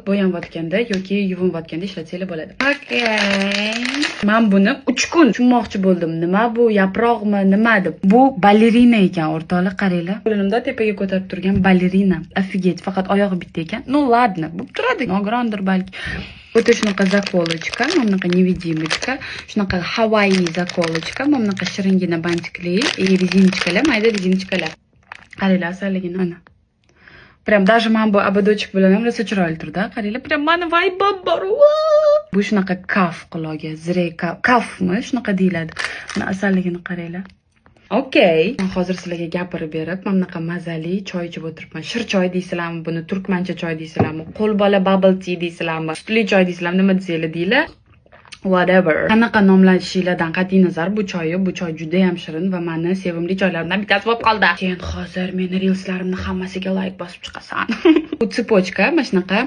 bo'yanayotganda yoki yuvinayotganda ishlatsanglar bo'ladi. Okay. Men buni 3 kun tushunmoqchi bo'ldim. Nima bu, yaproqmi, nima deb. Bu balerina ekan, o'rtoqlar, qaranglar. Qo'limda tepaga ko'tarib turgan balerina. Офигеть, faqat oyog'i bitta ekan. Ну ладно, bu turadi. Nogirondir balki. O'ta shunaqa zakolochka, mana bunaqa невидимочка, shunaqa Hawaii zakolochka, mana bunaqa shiringina bantikli, rezиночкаlar, mayda rezиночкаlar. Qaranglar, asalligini mana. Прям даже men bu ободочек bilan ham rosa chiroyli turdi. Qaranglar, prям mani vibe bor. Bu shunaqa kaf quloqga, zirey kafmi, shunaqa deyiladi. Mana asalligini qaranglar. Okay. Men hozir sizlarga gapirib berib, mana bunaqa mazali choy ichib o'tiribman. Shir choy deysizlarmi, buni turkmancha choy deysizlarmi, qo'lbola bubble tea deysizlarmi, sutli choy deysizlarmi, nima deysizlar deylar. Whatever. Qanaqa nomlanishinglardan qat'iy nazar, bu choy juda ham shirin va meni sevimli choylarimdan bittasi bo'lib qoldi. Sen hozir meni reelslarimni hammasiga like bosib chiqasan. Bu tsepochka, mana shunaqa